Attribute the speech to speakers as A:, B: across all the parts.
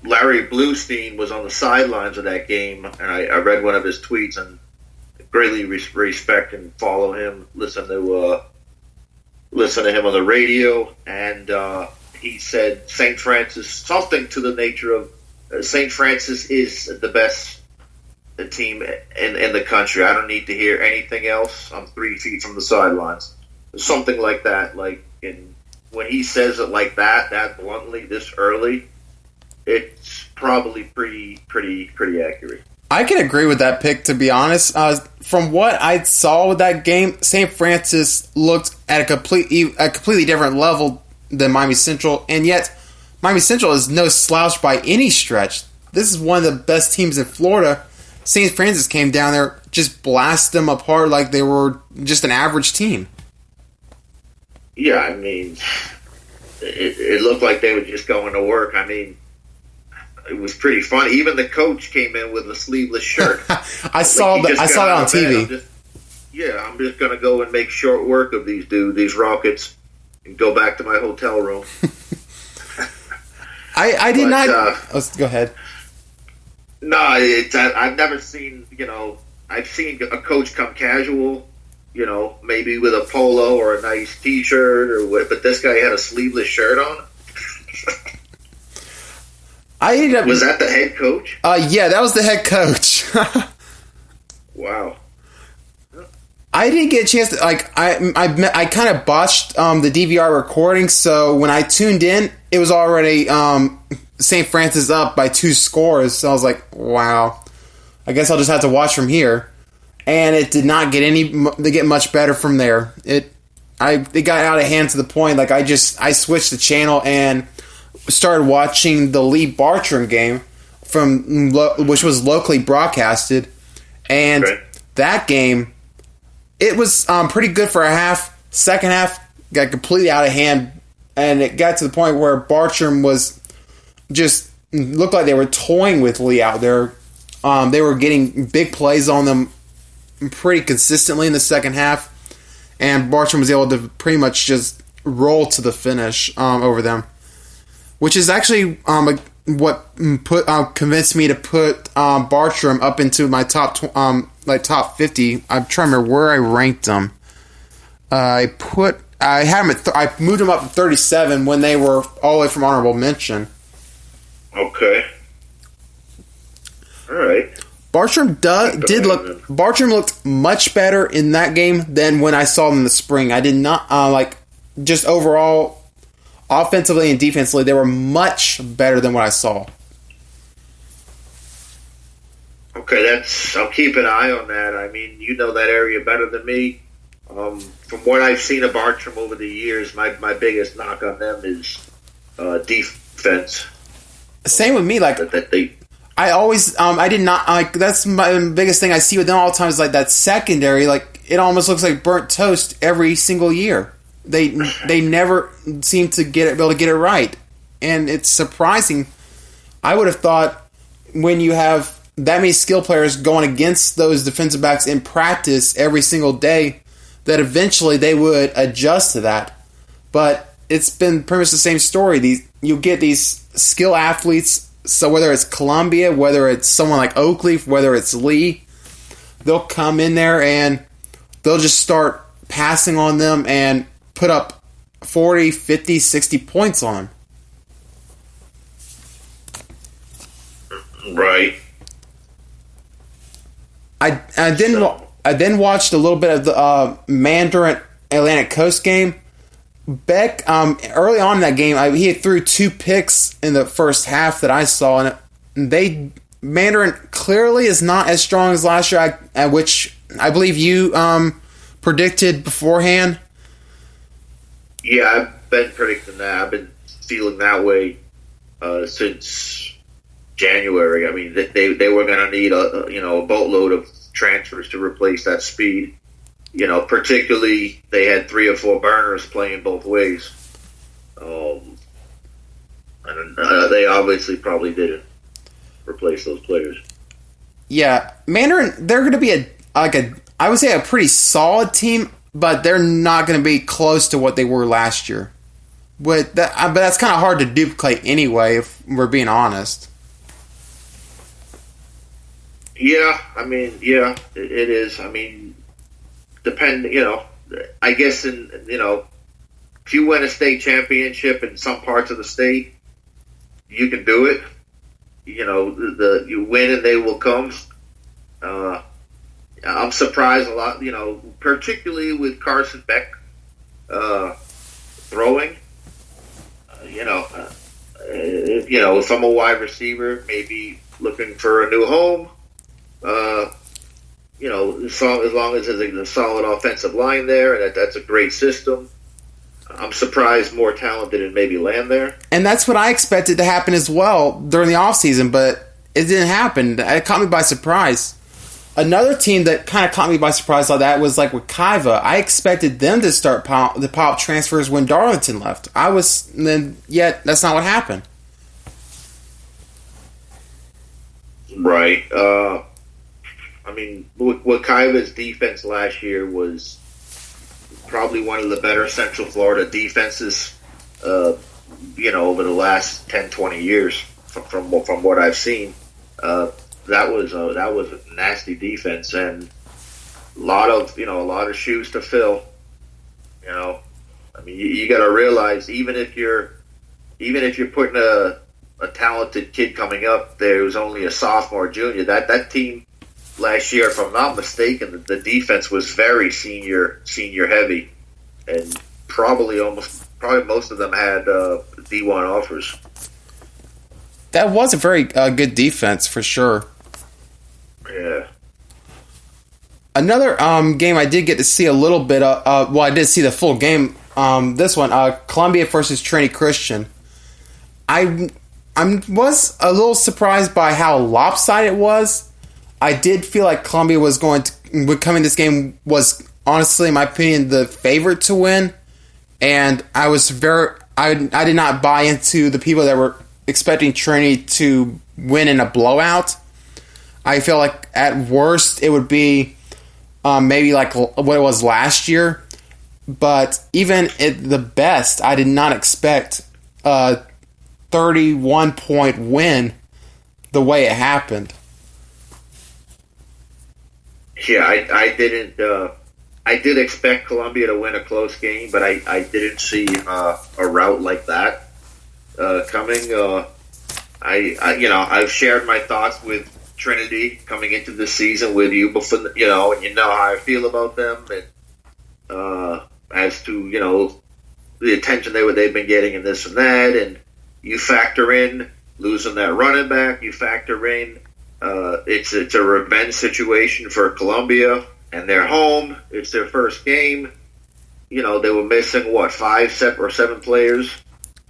A: Larry Bluestein was on the sidelines of that game, and I read one of his tweets and greatly respect and follow him. Listen to him on the radio, and he said St. Francis, something to the nature of St. Francis is the best team in the country. I don't need to hear anything else. I'm 3 feet from the sidelines. Something like that. When he says it like that bluntly, this early, it's probably pretty accurate.
B: I can agree with that pick, to be honest. From what I saw with that game, St. Francis looked at a completely different level than Miami Central, and yet Miami Central is no slouch by any stretch. This is one of the best teams in Florida. St. Francis came down there, just blasted them apart like they were just an average team.
A: Yeah, I mean, it looked like they were just going to work. I mean, it was pretty funny. Even the coach came in with a sleeveless shirt.
B: I saw that on TV.
A: I'm just going to go and make short work of these Rockets, and go back to my hotel room.
B: I did not. Go ahead.
A: No, I've never seen. I've seen a coach come casual. Maybe with a polo or a nice T-shirt or what. But this guy had a sleeveless shirt on. Was that the head coach?
B: Yeah, that was the head coach.
A: Wow.
B: I didn't get a chance to, I kind of botched the DVR recording, so when I tuned in, it was already St. Francis up by 2 scores, so I was like, wow, I guess I'll just have to watch from here. And it did not get much better from there. It got out of hand to the point, I switched the channel and started watching the Lee Bartram game which was locally broadcasted, and that game, it was pretty good for a half. Second half got completely out of hand, and it got to the point where Bartram was just looked like they were toying with Lee out there. They were getting big plays on them pretty consistently in the second half, and Bartram was able to pretty much just roll to the finish over them, which is actually what convinced me to put Bartram up into my top 50. I'm trying to remember where I ranked them. I moved them up to 37 when they were all the way from honorable mention.
A: Okay. All right.
B: Bartram looked much better in that game than when I saw them in the spring. I did not just overall, offensively and defensively, they were much better than what I saw.
A: Okay, I'll keep an eye on that. I mean, you know that area better than me. From what I've seen of Bartram over the years, my biggest knock on them is defense.
B: Same with me. I always, I did not, that's my biggest thing I see with them all the time is that secondary, it almost looks like burnt toast every single year. They never seem to be able to get it right. And it's surprising. I would have thought when you have that many skill players going against those defensive backs in practice every single day, that eventually they would adjust to that. But it's been pretty much the same story. You get these skill athletes. So whether it's Columbia, whether it's someone like Oakleaf, whether it's Lee, they'll come in there and they'll just start passing on them and put up 40, 50, 60 points on them.
A: Right.
B: I then watched a little bit of the Mandarin Atlantic Coast game. Beck, early on in that game, he threw 2 picks in the first half that I saw, and Mandarin clearly is not as strong as last year, which I believe you predicted beforehand.
A: Yeah, I've been predicting that. I've been feeling that way since January. I mean, they were going to need a boatload of transfers to replace that speed. Particularly they had 3 or 4 burners playing both ways. They obviously probably didn't replace those players.
B: Yeah, Mandarin, they're going to be I would say a pretty solid team, but they're not going to be close to what they were last year. But that's kind of hard to duplicate anyway. we're being honest.
A: Yeah, I mean, yeah, it is. I mean, I guess if you win a state championship in some parts of the state, you can do it. You win and they will come. I'm surprised a lot, particularly with Carson Beck throwing. If I'm a wide receiver, maybe looking for a new home, as long as there's a solid offensive line there, and that's a great system. I'm surprised more talent didn't maybe land there.
B: And that's what I expected to happen as well during the offseason, but it didn't happen. It caught me by surprise. Another team that kind of caught me by surprise like that was like with Kaiva. I expected them to start the pop transfers when Darlington left. Yet that's not what happened.
A: Right. Kaiva's defense last year was probably one of the better Central Florida defenses, over the last 10, 20 years from what I've seen. That was a nasty defense and a lot of shoes to fill. You got to realize even if you're putting a talented kid coming up there who's only a sophomore, junior, that team last year, if I'm not mistaken, the defense was very senior heavy, and probably most of them had D1 offers.
B: That was a very good defense for sure.
A: Yeah.
B: Another game I did get to see a little bit of. I did see the full game. This one, Columbia versus Trinity Christian. I was a little surprised by how lopsided it was. I did feel like Columbia would come in this game was honestly, in my opinion, the favorite to win, and I did not buy into the people that were expecting Trinity to win in a blowout. I feel like at worst it would be maybe like what it was last year, but even at the best, I did not expect a 31-point win the way it happened.
A: Yeah, I didn't. I did expect Columbia to win a close game, but I didn't see a rout like that coming. I've shared my thoughts with Trinity coming into the season with you before, and you know how I feel about them, and as to the attention they've been getting and this and that, and you factor in losing that running back, you factor in it's a revenge situation for Columbia, and they're home. It's their first game. They were missing 5 or 7 players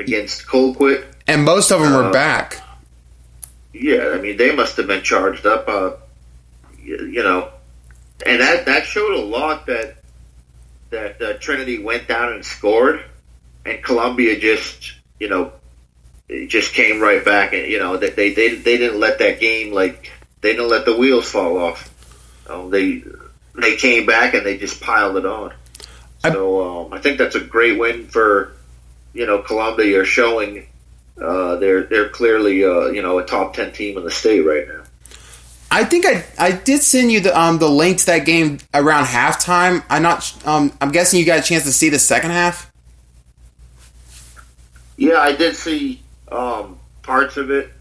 A: against Colquitt,
B: and most of them were back.
A: Yeah, they must have been charged up. And that showed a lot that Trinity went down and scored, and Columbia just came right back, and that they didn't let that game, they didn't let the wheels fall off. They came back and they just piled it on. So I think that's a great win for Columbia, showing they're clearly a top 10 team in the state right now.
B: I think I did send you the link to that game around halftime. I'm guessing you got a chance to see the second half.
A: Yeah, I did see parts of it.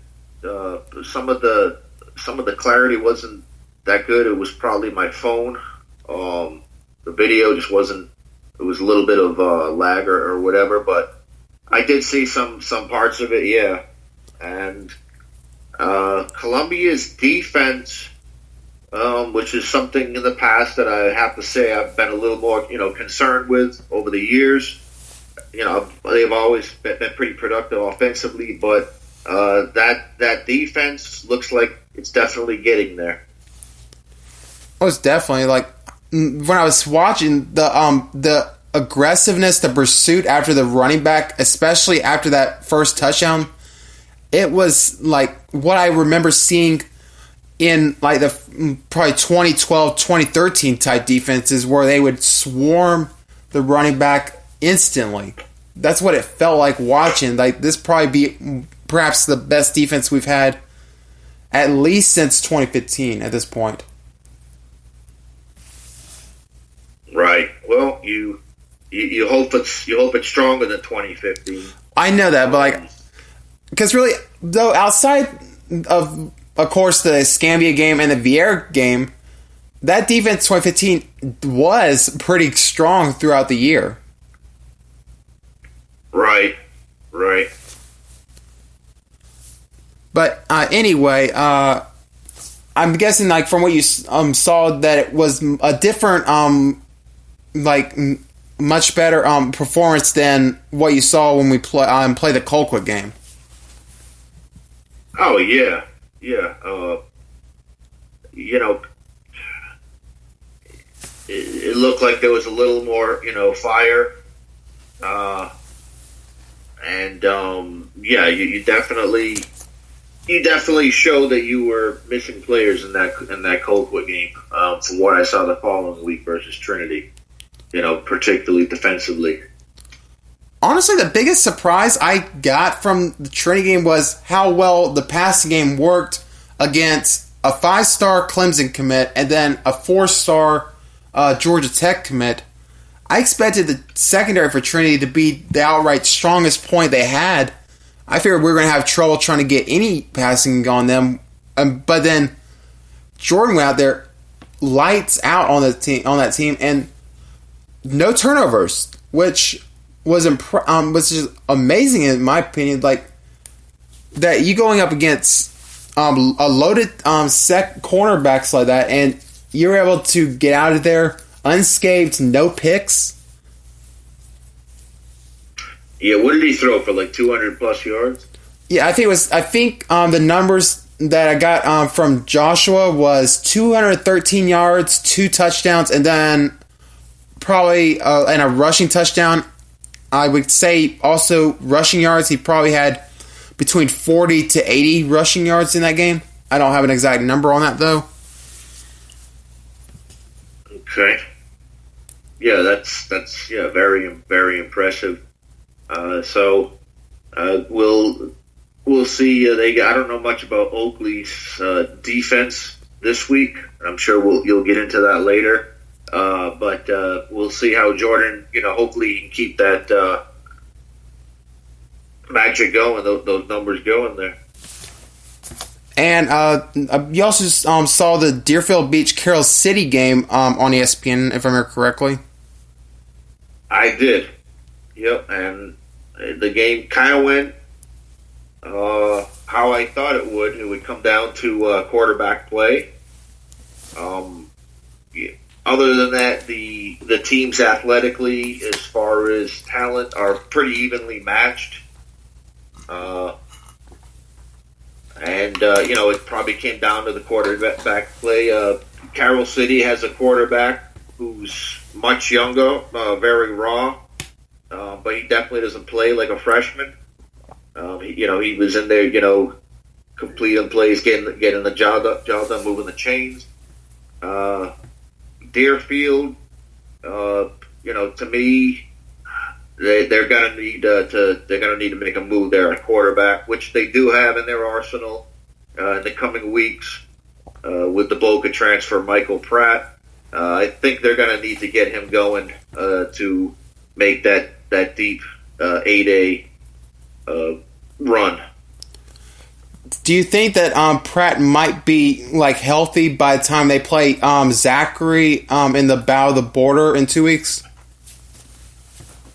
A: Some of the clarity wasn't that good. It was probably my phone. The video just wasn't. It was a little bit of lag or whatever, but I did see some parts of it. Yeah, and Columbia's defense, which is something in the past that I have to say I've been a little more concerned with over the years. They've always been pretty productive offensively, but that defense looks like it's definitely getting there.
B: Oh, it's definitely when I was watching the aggressiveness, the pursuit after the running back, especially after that first touchdown, it was like what I remember seeing in the probably 2012, 2013 type defenses where they would swarm the running back instantly. That's what it felt like watching. This probably be perhaps the best defense we've had at least since 2015 at this point.
A: Right. Well, you hope it's stronger than 2015.
B: I know that, but because really, though, outside of course the Scambia game and the Vieira game, that defense 2015 was pretty strong throughout the year.
A: Right.
B: But anyway, I'm guessing from what you saw that it was a different much better performance than what you saw when we play the Colquitt game.
A: Oh yeah. It looked like there was a little more fire, and you definitely showed that you were missing players in that Colquitt game. From what I saw the following week versus Trinity. Particularly defensively.
B: Honestly, the biggest surprise I got from the Trinity game was how well the passing game worked against a 5-star Clemson commit and then a 4-star Georgia Tech commit. I expected the secondary for Trinity to be the outright strongest point they had. I figured we were going to have trouble trying to get any passing on them. But then Jordan went out there, lights out on that team, and no turnovers, which was just amazing in my opinion. That you going up against a loaded cornerbacks like that, and you're able to get out of there unscathed, no picks.
A: Yeah, what did he throw for 200 plus yards?
B: Yeah, I think the numbers that I got from Joshua was 213 yards, 2 touchdowns, and then probably and a rushing touchdown. I would say also rushing yards. He probably had between 40 to 80 rushing yards in that game. I don't have an exact number on that though.
A: Okay. Yeah, that's very very impressive. So we'll see. I don't know much about Oakley's defense this week. I'm sure you'll get into that later. But we'll see how Jordan, hopefully he can keep that magic going, those numbers going there.
B: And you also saw the Deerfield Beach Carroll City game on ESPN, if I remember correctly.
A: I did. Yep, and the game kind of went how I thought it would. It would come down to quarterback play. Other than that, the teams athletically, as far as talent, are pretty evenly matched. It probably came down to the quarterback play. Carroll City has a quarterback who's much younger, very raw, but he definitely doesn't play like a freshman. He was in there, completing plays, getting the job done, moving the chains. Deerfield, to me, they're gonna need to make a move there at quarterback, which they do have in their arsenal in the coming weeks with the Boca transfer Michael Pratt. I think they're gonna need to get him going to make that deep 8A run.
B: Do you think that Pratt might be healthy by the time they play Zachary in the Battle of the Border in 2 weeks?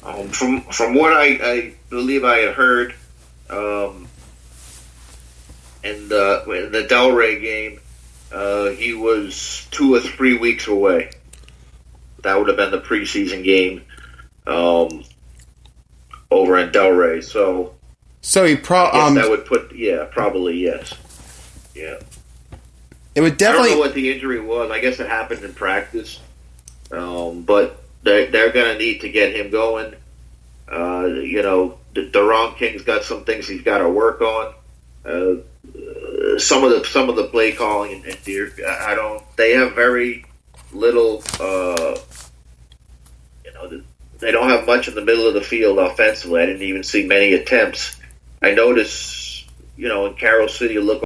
A: From what I believe I had heard in the Delray game, he was 2 or 3 weeks away. That would have been the preseason game over in Delray. So
B: he probably
A: that would probably yes, yeah.
B: It would definitely.
A: I don't know what the injury was. I guess it happened in practice, but they're going to need to get him going. Deron King's got some things he's got to work on. Some of the play calling and they have very little. They don't have much in the middle of the field offensively. I didn't even see many attempts. I noticed in Carroll City, look